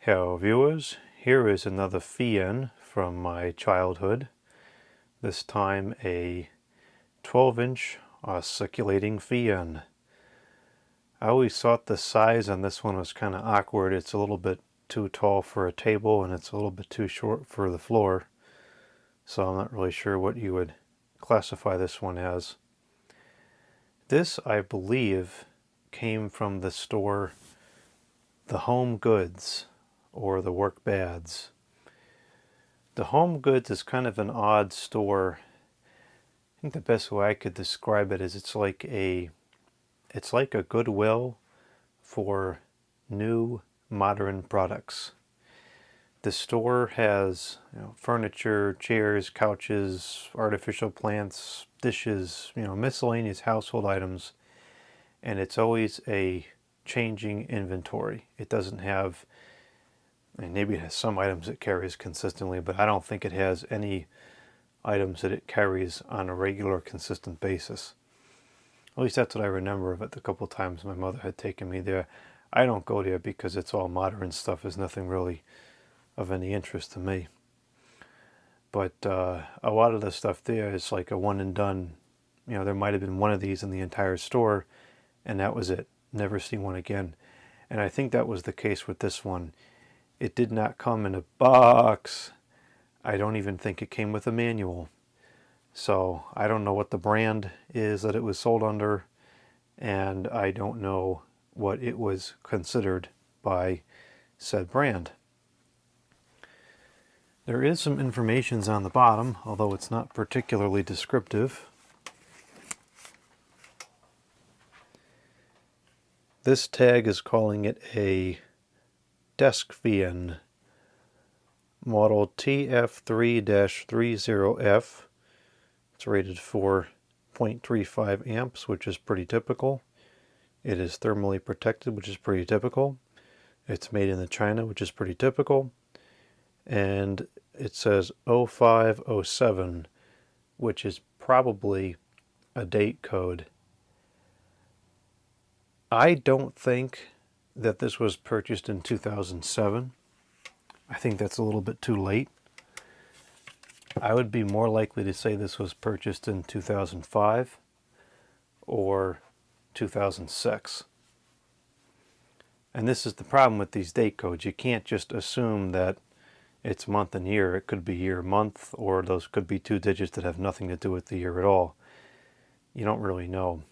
Hello viewers, here is another fan from my childhood, this time a 12-inch oscillating fan. I always thought the size on this one was kind of awkward. It's a little bit too tall for a table and it's a little bit too short for the floor, so I'm not really sure what you would classify this one as. This, I believe, came from the store The Home Goods, or the Work Bads. The Home Goods is kind of an odd store. I think the best way I could describe it is it's like a Goodwill for new modern products. The store has furniture, chairs, couches, artificial plants, dishes, miscellaneous household items, and it's always a changing inventory. It doesn't have, and maybe it has some items it carries consistently, but I don't think it has any items that it carries on a regular, consistent basis. At least that's what I remember of it the couple times my mother had taken me there. I don't go there because it's all modern stuff. There's nothing really of any interest to me. But a lot of the stuff there is like a one and done. There might have been one of these in the entire store, and that was it. Never see one again. And I think that was the case with this one. It did not come in a box. I don't even think it came with a manual. So I don't know what the brand is that it was sold under, and I don't know what it was considered by said brand. There is some information on the bottom, although it's not particularly descriptive. This tag is calling it a desk fan, model TF3-30F. It's rated for 0.35 amps, which is pretty typical. It is thermally protected, which is pretty typical. It's made in China, which is pretty typical. And it says 0507, which is probably a date code. I don't think that this was purchased in 2007. I think that's a little bit too late. I would be more likely to say this was purchased in 2005 or 2006. And this is the problem with these date codes. You can't just assume that it's month and year. It could be year, month, or those could be two digits that have nothing to do with the year at all. You don't really know.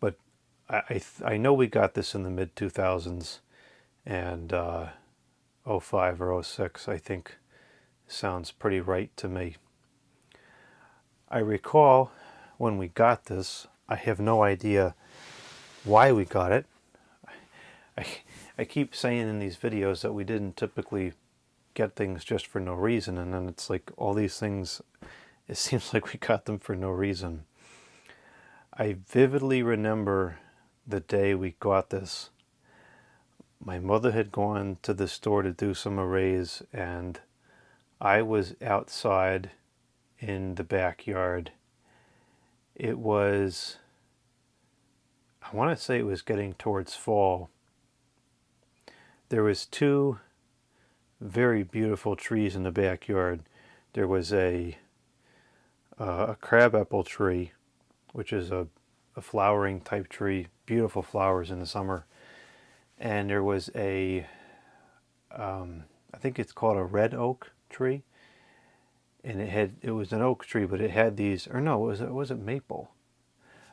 But I know we got this in the mid-2000s, and 05 or 06, I think, sounds pretty right to me. I recall when we got this, I have no idea why we got it. I keep saying in these videos that we didn't typically get things just for no reason, and then it's like all these things, it seems like we got them for no reason. I vividly remember the day we got this. My mother had gone to the store to do some arrays, and I was outside in the backyard. It was, I want to say it was getting towards fall. There was two very beautiful trees in the backyard. There was a crabapple tree, which is a flowering type tree, beautiful flowers in the summer. And there was I think it's called a red oak tree. And it was an oak tree, but it had these, or no, was it maple?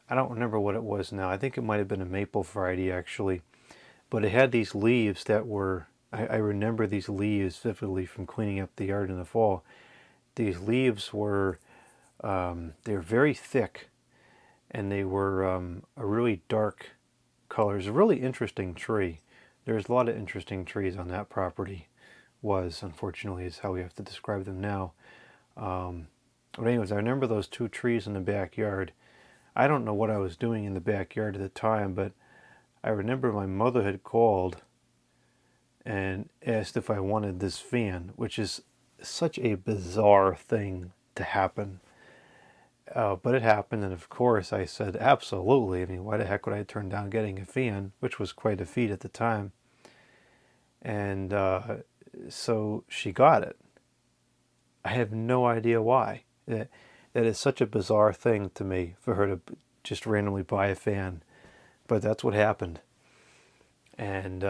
I don't remember what it was now. I think it might have been a maple variety actually. But it had these leaves that were, I remember these leaves vividly from cleaning up the yard in the fall. These leaves were, they were very thick, and they were a really dark color. It was a really interesting tree. There's a lot of interesting trees on that property. Unfortunately, is how we have to describe them now. But anyways, I remember those two trees in the backyard. I don't know what I was doing in the backyard at the time, but I remember my mother had called and asked if I wanted this fan, which is such a bizarre thing to happen. But it happened, and of course I said absolutely. I mean, why the heck would I turn down getting a fan, which was quite a feat at the time. And so she got it. I have no idea why. That is such a bizarre thing to me for her to just randomly buy a fan. But that's what happened. And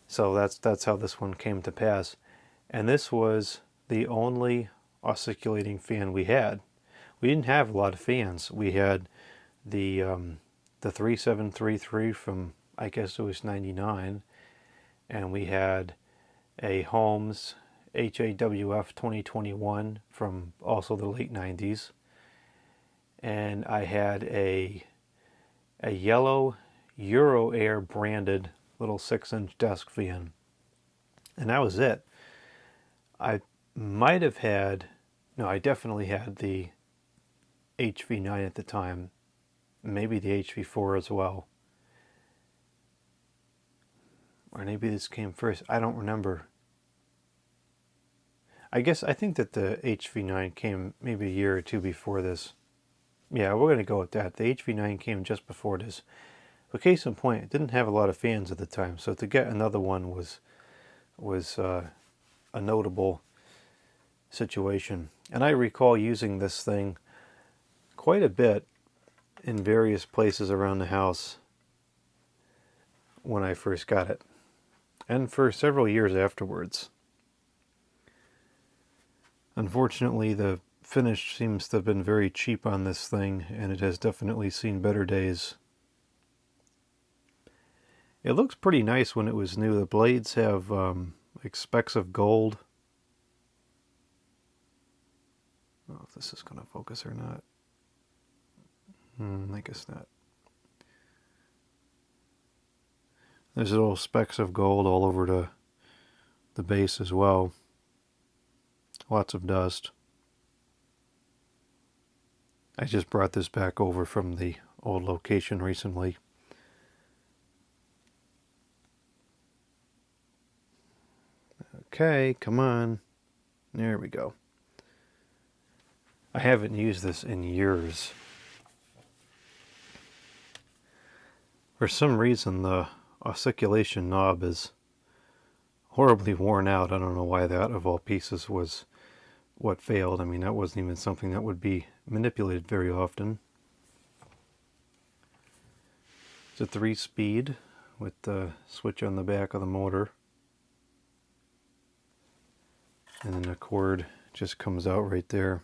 so that's how this one came to pass. And this was the only oscillating fan we had. We didn't have a lot of fans. We had the 3733 from, I guess it was 99, and we had a Holmes HAWF 2021 from also the late 90s, and I had a yellow Euro Air branded little 6-inch desk fan, and that was it. I might have had, no, I definitely had the HV9 at the time, maybe the HV4 as well. Or maybe this came first. I don't remember. I think that the HV9 came maybe a year or two before this. Yeah, we're going to go with that. The HV9 came just before this. But case in point, it didn't have a lot of fans at the time, so to get another one was a notable situation. And I recall using this thing quite a bit in various places around the house when I first got it, and for several years afterwards. Unfortunately, the finish seems to have been very cheap on this thing, and it has definitely seen better days. It looks pretty nice when it was new. The blades have like specks of gold. I don't know if this is going to focus or not. I guess not. There's little specks of gold all over the base as well. Lots of dust. I just brought this back over from the old location recently. Okay, come on. There we go. I haven't used this in years. For some reason, the oscillation knob is horribly worn out. I don't know why that, of all pieces, was what failed. I mean, that wasn't even something that would be manipulated very often. It's a 3-speed with the switch on the back of the motor. And then the cord just comes out right there.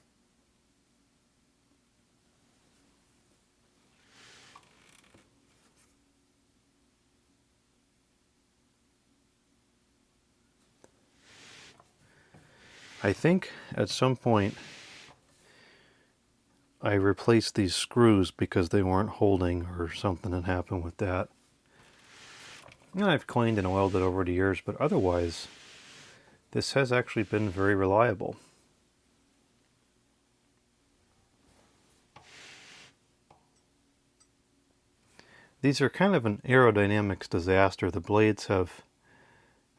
I think at some point I replaced these screws because they weren't holding, or something had happened with that. And I've cleaned and oiled it over the years, but otherwise this has actually been very reliable. These are kind of an aerodynamics disaster. The blades have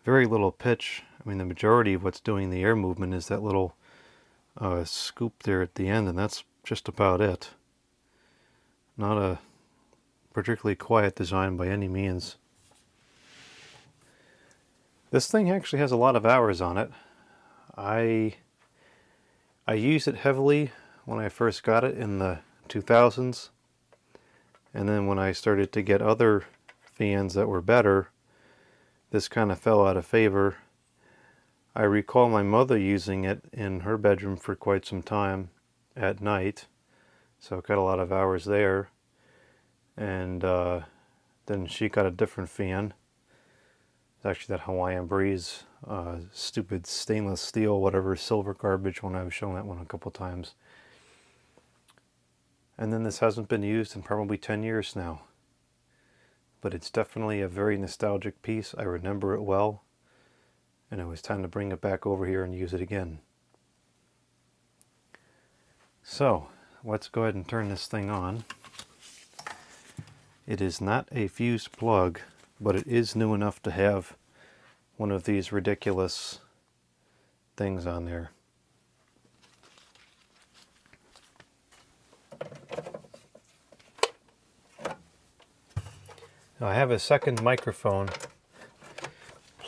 very little pitch. I mean, the majority of what's doing the air movement is that little scoop there at the end, and that's just about it. Not a particularly quiet design by any means. This thing actually has a lot of hours on it. I used it heavily when I first got it in the 2000s, and then when I started to get other fans that were better, this kind of fell out of favor. I recall my mother using it in her bedroom for quite some time at night, so it got a lot of hours there. And then she got a different fan. It's actually that Hawaiian Breeze, stupid stainless steel, whatever, silver garbage one. I was showing that one a couple times. And then this hasn't been used in probably 10 years now. But it's definitely a very nostalgic piece. I remember it well, and it was time to bring it back over here and use it again. So let's go ahead and turn this thing on. It is not a fused plug, but it is new enough to have one of these ridiculous things on there. Now I have a second microphone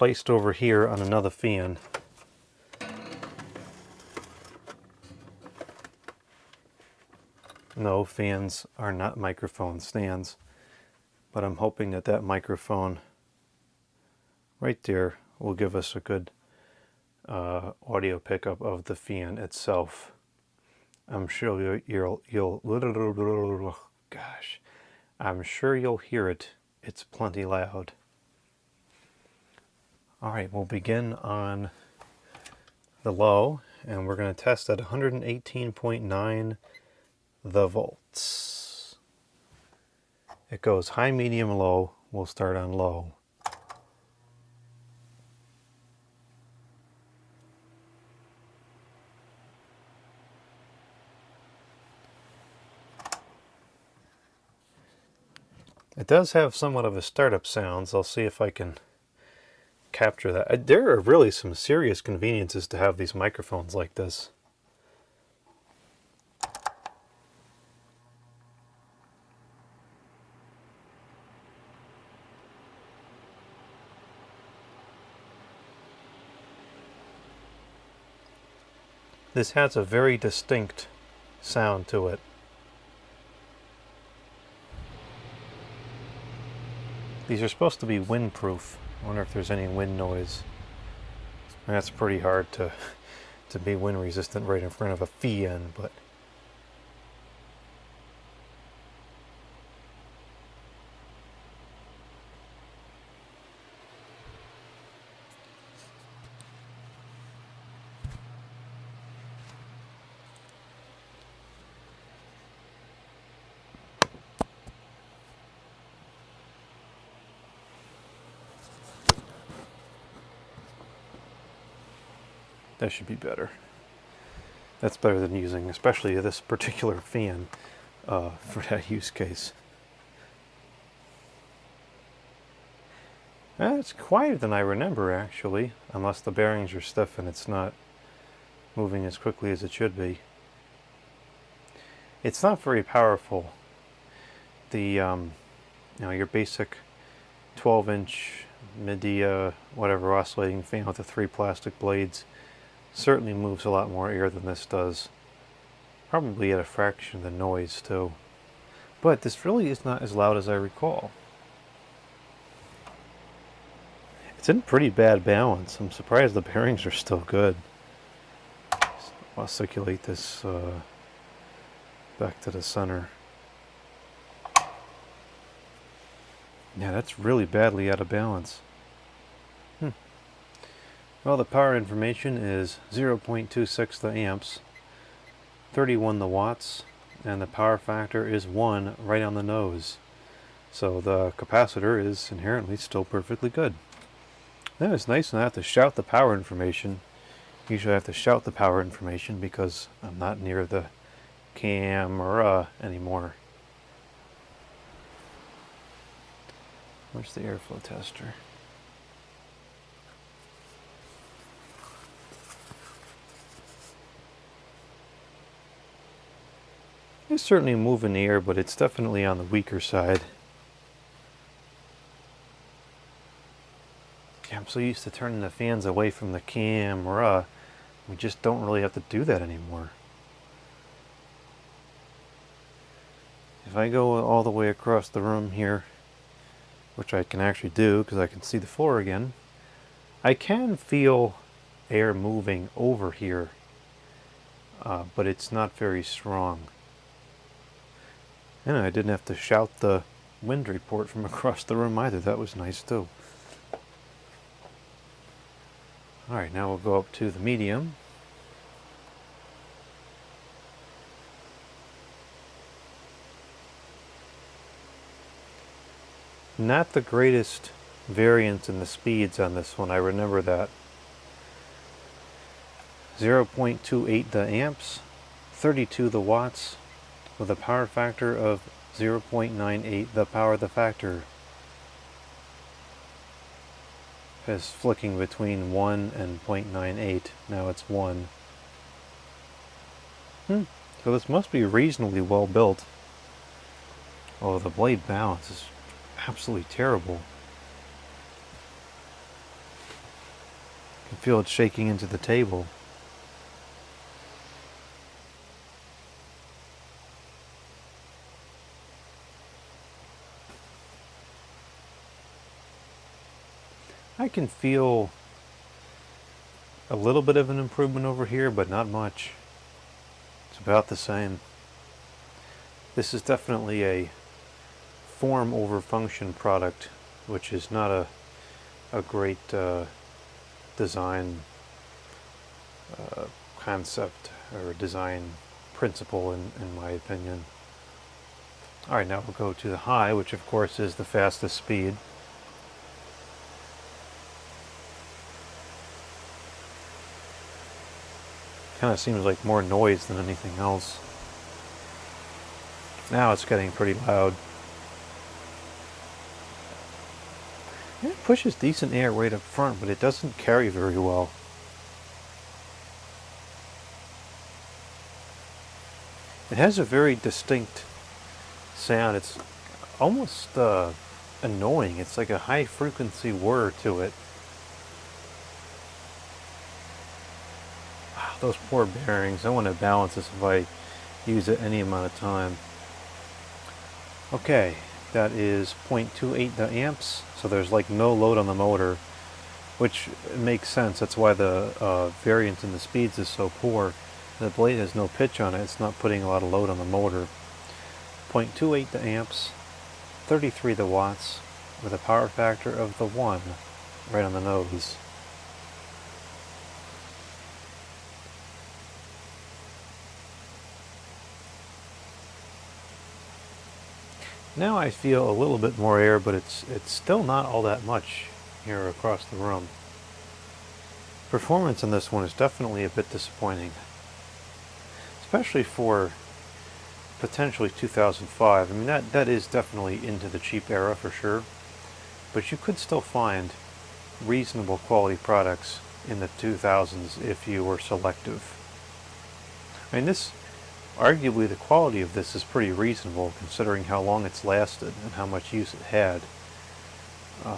placed over here on another fan. No, fans are not microphone stands, but I'm hoping that that microphone right there will give us a good audio pickup of the fan itself. I'm sure you'll gosh, I'm sure you'll hear it. It's plenty loud. All right, we'll begin on the low, and we're going to test at 118.9 the volts. It goes high, medium, low. We'll start on low. It does have somewhat of a startup sound, so I'll see if I can capture that. There are really some serious conveniences to have these microphones like this. This has a very distinct sound to it. These are supposed to be windproof. I wonder if there's any wind noise. That's pretty hard to be wind resistant right in front of a fan, but that should be better. That's better than using, especially this particular fan for that use case. It's quieter than I remember, actually, unless the bearings are stiff and it's not moving as quickly as it should be. It's not very powerful. The your basic 12-inch MIDI whatever oscillating fan with the 3 plastic blades certainly moves a lot more air than this does. Probably at a fraction of the noise too. But this really is not as loud as I recall. It's in pretty bad balance. I'm surprised the bearings are still good. I'll circulate this back to the center. Yeah, that's really badly out of balance. Well, the power information is 0.26 the amps, 31 the watts, and the power factor is 1 right on the nose. So the capacitor is inherently still perfectly good. Then it's nice not to shout the power information. Usually I have to shout the power information because I'm not near the camera anymore. Where's the airflow tester? It's certainly moving the air, but it's definitely on the weaker side. Yeah, I'm so used to turning the fans away from the camera. We just don't really have to do that anymore. If I go all the way across the room here, which I can actually do because I can see the floor again, I can feel air moving over here, but it's not very strong. And I didn't have to shout the wind report from across the room either. That was nice too. Alright, now we'll go up to the medium. Not the greatest variance in the speeds on this one, I remember that. 0.28 the amps, 32 the watts, with a power factor of 0.98 the power the factor. Is flicking between 1 and 0.98. Now it's 1. So this must be reasonably well built. Oh, the blade balance is absolutely terrible. feel it shaking into the table. I can feel a little bit of an improvement over here, but not much. It's about the same. This is definitely a form over function product, which is not a great design concept or design principle in my opinion. Alright, now we'll go to the high, which of course is the fastest speed. Kind of seems like more noise than anything else. Now it's getting pretty loud. It pushes decent air right up front, but it doesn't carry very well. It has a very distinct sound. It's almost annoying. It's like a high frequency whir to it. Those poor bearings. I want to balance this if I use it any amount of time. Okay, that is 0.28 amps, so there's like no load on the motor, which makes sense. That's why the variance in the speeds is so poor. The blade has no pitch on it. It's not putting a lot of load on the motor. 0.28 amps, 33 watts, with a power factor of the 1, right on the nose. Now I feel a little bit more air, but it's still not all that much here across the room. Performance on this one is definitely a bit disappointing, especially for potentially 2005. I mean, that is definitely into the cheap era for sure, but you could still find reasonable quality products in the 2000s if you were selective. I mean, arguably the quality of this is pretty reasonable considering how long it's lasted and how much use it had.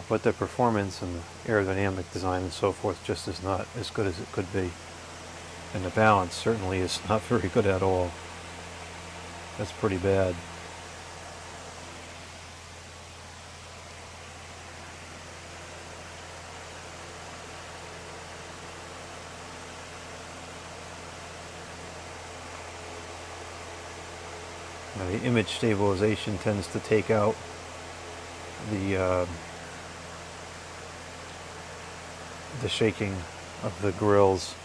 But the performance and the aerodynamic design and so forth just is not as good as it could be. And the balance certainly is not very good at all. That's pretty bad. Now, the image stabilization tends to take out the shaking of the grills.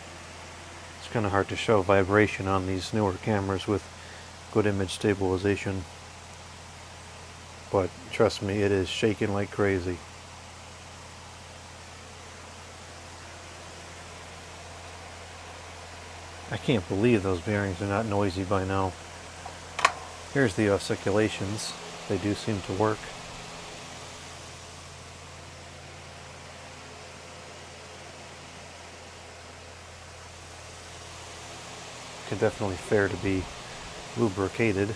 It's kind of hard to show vibration on these newer cameras with good image stabilization, but trust me, it is shaking like crazy. I can't believe those bearings are not noisy by now. Here's the oscillations. They do seem to work. Could definitely fare to be lubricated.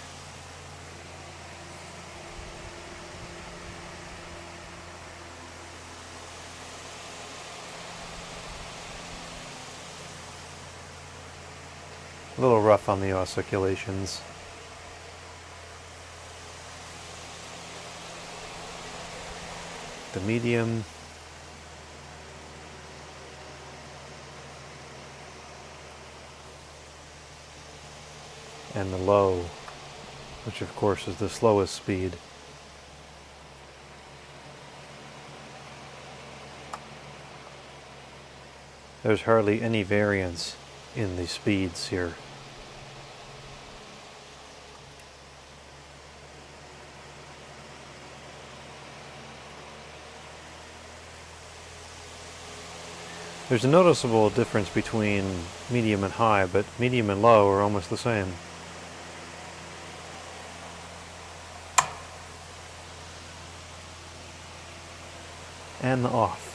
A little rough on the oscillations. The medium. And the low, which of course is the slowest speed. There's hardly any variance in the speeds here. There's a noticeable difference between medium and high, but medium and low are almost the same. And the off.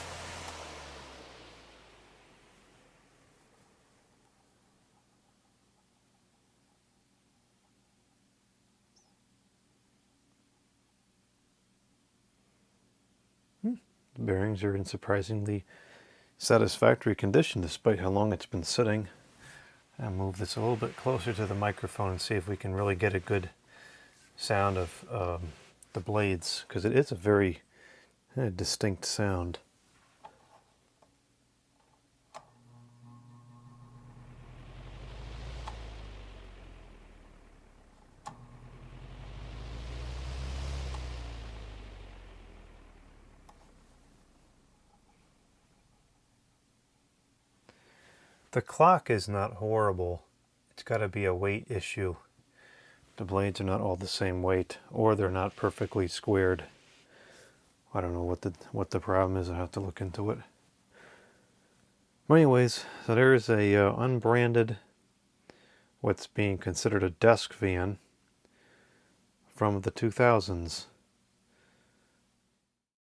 The bearings are in surprisingly satisfactory condition despite how long it's been sitting. I'll move this a little bit closer to the microphone and see if we can really get a good sound of the blades, because it is a very distinct sound. The clock is not horrible. It's got to be a weight issue. The blades are not all the same weight, or they're not perfectly squared. I don't know what the problem is. I have to look into it. But anyways, so there's a unbranded, what's being considered a desk fan from the 2000s.